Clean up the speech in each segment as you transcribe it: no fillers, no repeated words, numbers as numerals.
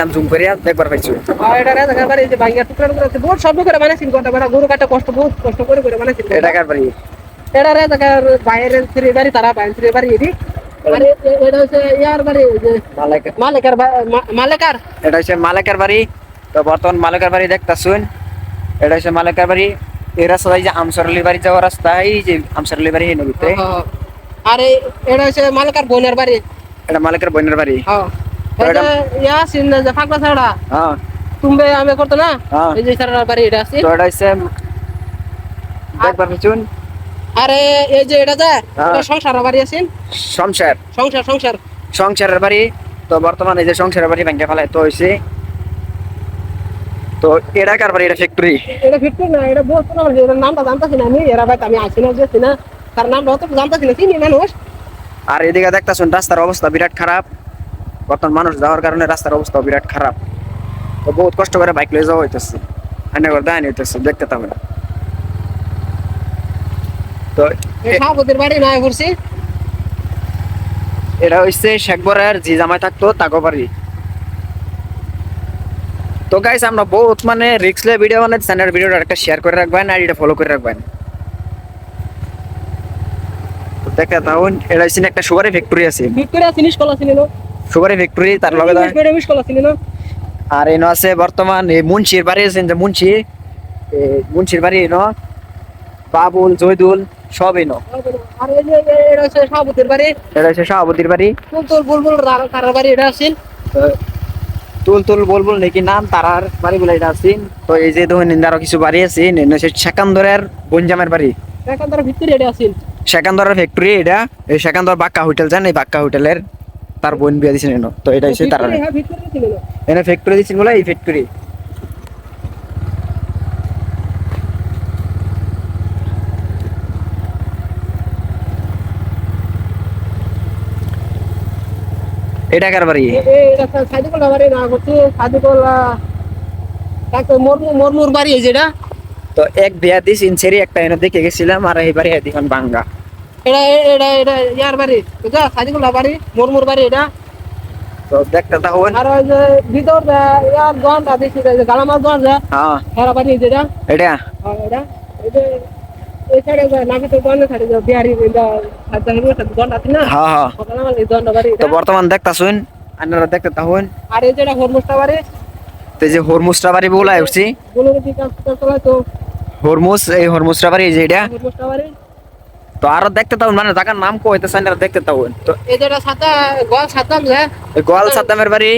দেখাইলাম জুম করে দেখবার পাইছো। এটা রাজা বাড়ি যে ভাঙ্গা টুকরা টুকরা আছে বহুত শব্দ করে বানাইছিল কথা বড় গরু কাটা কষ্ট বহুত কষ্ট করে বানাইছিল এটা কার বাড়ি? এটা রাজা বাইরের ছেলে বাড়ি তারা বাইরের ছেলে বাড়ি এদি আরে এটা হচ্ছে ইয়ার বাড়ি যে মালিকার এটা হচ্ছে মালিকের বাড়ি। তো বর্তমান মালিকের বাড়ি দেখতাছুন, এটা হচ্ছে মালিকের বাড়ি। এই রাস্তা যে আমসরলি বাড়ি যাওয়ার রাস্তা, এই যে আমসরলি বাড়ি এই নদীতে। আরে এটা হচ্ছে মালিকার বোনের বাড়ি। এটা মালিকের বোনের বাড়ি। হ্যাঁ এটা ইয়া সিন যে ফাঁকলা ছাড়া হ্যাঁ তুমি আমি করতো না এই যে সারা বাড়ি এটা আছে। তো এটা হচ্ছে দেখবার পাইছুন। আরে এই যে এটা সংসার বাড়ি আছে। সংসার সংসার সংসার সংসারের বাড়ি। তো বর্তমানে এই যে সংসারের বাড়ি ভেঙে ফেলায় তো হয়েছে। তো এটা কার বাড়ি? এটা ফ্যাক্টরি। এটা ফ্যাক্টরি না, এটা বলতো না, এর নামটা জানতাছি না আমি। এরা ভাই আমি আসি না যেছি না, তার নামটা অত জানতাছি না, চিনি মানুষ। আর এদিকে দেখতাছুন রাস্তার অবস্থা বিরাট খারাপ। বর্তমান মানুষ যাওয়ার কারণে রাস্তার অবস্থা বিরাট খারাপ। তো বহুত কষ্ট করে বাইক লয়ে যাওয়া হইতেছে, আনে করে দেয় হইতেছে, দেখতে পাবেন। তো সাহাবুদের বাড়ি নয় করছি। এটা হচ্ছে শেখবরের যে জামাই থাকতো তাকে বাড়ি। তো গাইস আমরা বহুত মানে রিক্স লে ভিডিও বানাই, চ্যানেল ভিডিওটা একটা শেয়ার করে রাখবেন আর এটা ফলো করে রাখবেন। তো দেখতে থাকুন, এটা হচ্ছে একটা সুগারের ফ্যাক্টরি আছে। ফ্যাক্টরি আছে নিষ্কলা ছিল না, সুগারের ফ্যাক্টরি তার লগে নিষ্কলা ছিল না। আর এনো আছে বর্তমান এই মুন্সির বাড়ি আছেন, যে মুন্সির বাড়ি এনো বাবুল জয়দুল সব এনো। আর এই যে এটা হচ্ছে সাহাবুদের বাড়ি। এটা হচ্ছে সভাপতির বাড়ি। তুল বুলবুল তার বাড়ি এটা আছে। তুল বলবুল নাকি নাম তারার বাড়ি বলে এটা আছে। তো এই যে দেখুন আরো কিছু বাড়ি আছে, সেকান্দরের বনজামের বাড়ি। সেকান্দর ভিতরে এটা আছে। সেকান্দরের ফ্যাক্টরি এটা। এই সেকান্দর বাক্কা হোটেল জান, এই বাক্কা হোটেলের তার বোন বিয়ে দিয়েছেন এনো। তো এটা হচ্ছে তারা এনে ফ্যাক্টরি দিয়েছেন বলে এই ফ্যাক্টরি। এটা কার বাড়ি? এটা সাদিকুল্লাহ বাড়ি না করছে, সাদিকুল্লাহ কাকে মরমুর বাড়ি এই যেটা। তো এক বিয়া দিস ইনসেরি একটা এনে দেখে গেছিলাম, আর এই বাড়ি এখন বাঙ্গা। এটা এটা এটা ইয়ার বাড়ি বুঝা, সাদিকুল্লাহ বাড়ি মরমুর বাড়ি এটা। তো দেখতে থাকুন। আর ওই যে ভিতর ইয়ার দোকানটা দেখি যে গালামাল দোকান যা, হ্যাঁ হেরা বাড়ি যেটা। এটা এটা এই যে এই সাইডে নাকি তো দোকানে ছাড়ে যে বিহারি এটা সাদা হিরো সাদা দোকান আছে না। হ্যাঁ হ্যাঁ। গালামাল এই দোকানটা বাড়ি। তো বর্তমান দেখতাছুন, আপনারা দেখতে থাকুন। আর এই যেটা হরমুজটা বাড়ি। তো যে হরমুজটা বাড়ি বলা হচ্ছে, বলে কি কাজ চলে তো হরমুজ, এই হরমুজটা বাড়ি এই যে এটা। হরমুজটা বাড়ি। তো আরো দেখতে থাকুন, মানে জায়গার নাম কো হইতেছে আপনারা দেখতে থাকুন। তো এই যেটা সাদা গোয়াল সাদাম যে গোয়াল সাদ্দামের বাড়ি।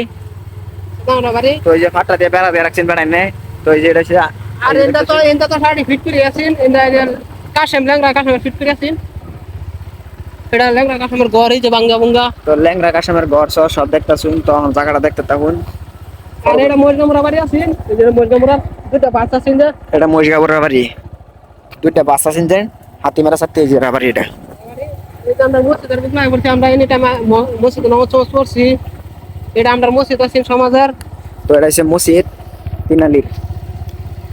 সাদামটা বাড়ি। তো এই যে ফাটা দিয়ে বেড়া দিয়ে রাখছেন বেড়াই নেই। তো এই যে এটা হচ্ছে আর এটা তো সাড়ে ফিট করে আছেন। এটা কাশেম ল্যাংরা কাশেমের ফিট করে আছেন। এটা ল্যাংরা কাশেমের ঘর এই যে বাঙ্গা বুঙ্গা। তো ল্যাংরা কাশেমের ঘর সব দেখতাছুন। তো জায়গাটা দেখতে থাকুন। আর এটা মজগামুরা বাড়ি আছেন। এই যে মজগামুরা দুটো বাচ্চা আছেন যে। এটা মহিষগাবুরের বাড়ি, দুইটা বাচ্চা আছেন যে হাতিমারা সাথে এই যে বাড়ি এটা। এটা আমরা মসজিদের বিছনায় করছি, আমরা এনি টাইম মসজিদে নামাজ পড়ছি। এটা আমরা মসজিদ আছেন সমাজের। তো এটা হচ্ছে মসজিদ তিনালির।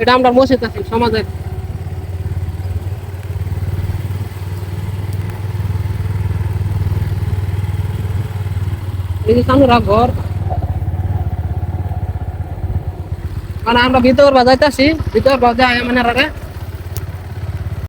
এটা আমরা মসজিদ আছেন সমাজের। এই যে সামনে ঘর, মানে আমরা ভিতর বাজাইতেছি, ভিতর বাজায় মানে